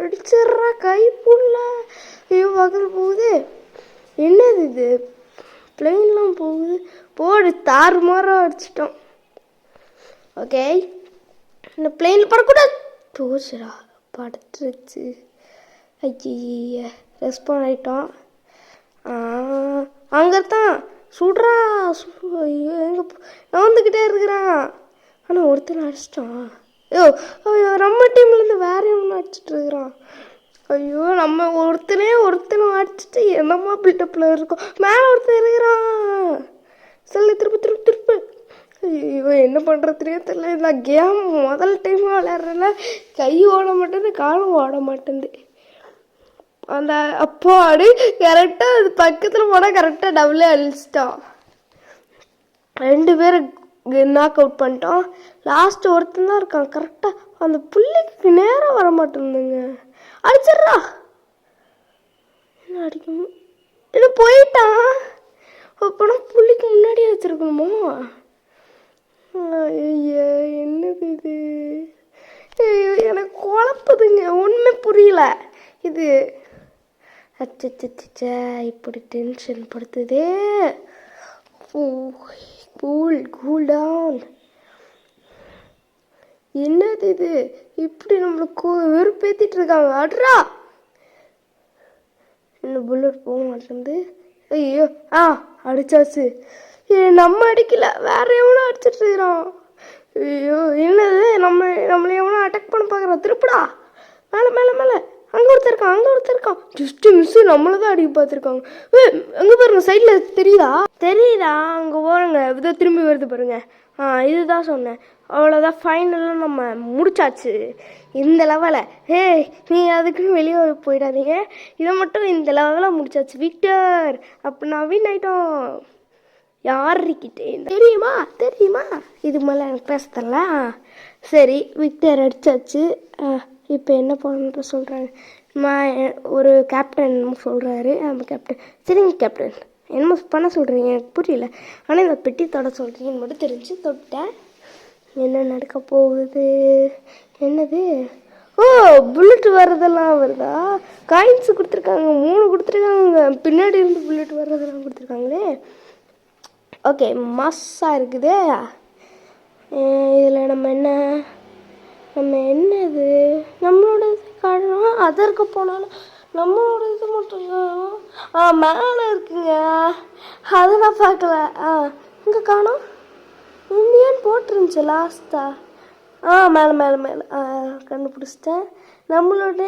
அடிச்சிட்றா கை புள்ள. ஐயோ பக்கத்தில் போகுது. என்னது இது? பிளெயின்லாம் போகுது. போடு தாறுமாறாக அடிச்சிட்டோம். ஓகே, இந்த பிளெயினில் படக்கூடாது. போச்சுடா, படுத்துருச்சு. ஐய ரெஸ்பாண்ட் ஆகிட்டோம். அங்கே தான் சுடுறா. ஐயோ எங்கே நவந்துக்கிட்டே இருக்கிறான். ஆனால் ஒருத்தனை அடிச்சிட்டான். ஐயோ ஐயோ நம்ம டீம்லேருந்து வேற ஒன்று அடிச்சிட்டு இருக்கிறான். ஐயோ நம்ம ஒருத்தனை அடிச்சுட்டு என்னம்மா பில்டப்பில் இருக்கோம். மேலே ஒருத்தன் இருக்கிறான். சொல்லி திருப்பு. ஐயோ என்ன பண்ணுறதுனே தெரியல. இந்த கேம் முதல் டைமாக விளையாடுறதுல கை ஓட மாட்டேங்குது, காலும் ஓட மாட்டேங்குது. அந்த அப்பாடு கரெக்டாக அது பக்கத்தில் போனால் கரெக்டாக டபுளே அழிச்சிட்டான். 2 பேரை நாக் அவுட் பண்ணிட்டோம். லாஸ்ட்டு ஒருத்தன் தான் இருக்கான். கரெக்டாக அந்த புள்ளிக்கு நேராக வர மாட்டேங்குதுங்க. அடிச்சிட்றா. என்ன அடிக்கணும்? என்ன போயிட்டான். அப்போனா புள்ளிக்கு முன்னாடியே வச்சுருக்கணுமோ? ஐயோ என்னது இது? ஐயோ எனக்கு குழப்புதுங்க, ஒன்றுமே புரியல இது. அச்சச்சா இப்படி டென்ஷன் படுத்துதே. Cool down. என்னது இது? இப்படி நம்மளுக்கு வெறுப்பேற்றிட்டு இருக்காங்க. அட்ரா இன்னும் புல்லட் போக மாட்டேங்குது. ஐயோ அடிச்சாச்சு. நம்ம அடிக்கல, வேற எவனோ அடிச்சிட்டு இருக்கிறான். ஐயோ என்னது? நம்மளை எவனோ அட்டாக் பண்ண பார்க்குறான். திருப்படா மேலே. அங்கே ஒருத்தர் இருக்கான். ஜஸ்ட்டு மிஸ்ஸு நம்மளை தான் அடிக்க பார்த்துருக்காங்க. அங்கே பாருங்க, சைடில் தெரியுதா? அங்கே போகிறங்க இதை திரும்பி வருது பாருங்க. இதுதான் சொன்னேன். அவ்வளோதான், ஃபைனலாக நம்ம முடிச்சாச்சு இந்த லெவலை. நீ அதுக்குன்னு வெளியே போயிடாதீங்க. இதை மட்டும் இந்த லெவலில் முடிச்சாச்சு. விக்டர் அப்போ நான் வின் ஆகிட்டோம். யாருக்கிட்டே தெரியுமா? இது மேலே எனக்கு பேச தெரியல. சரி, விக்டர் அடித்தாச்சு. இப்போ என்ன பண்ணுற சொல்கிறாங்க. ஒரு கேப்டன் சொல்கிறாரு. நம்ம கேப்டன், சரிங்க கேப்டன் என்னமோ பண்ண சொல்கிறீங்க எனக்கு புரியல. ஆனால் இந்த பெட்டி தொட சொல்கிறீங்கன்னு மட்டும் தெரிஞ்சு தொட்டேன். என்ன நடக்க போகுது? என்னது? புல்லட் வர்றதெல்லாம் வருதா? காயின்ஸு கொடுத்துருக்காங்க, 3 கொடுத்துருக்காங்க. பின்னாடி இருந்து புல்லட் வர்றதெல்லாம் கொடுத்துருக்காங்களே. ஓகே, மாஸாக இருக்குது. இதில் நம்ம என்னது நம்மளோட இது காரணம். அதற்கு போனாலும் நம்மளோட இது மட்டும் மேலே இருக்குங்க. அதை நான் பார்க்கல. இங்கே காணோம். இந்தியன் போட்டுருந்துச்சு லாஸ்ட்டாக. மேலே கண்டுபிடிச்சிட்டேன். நம்மளோட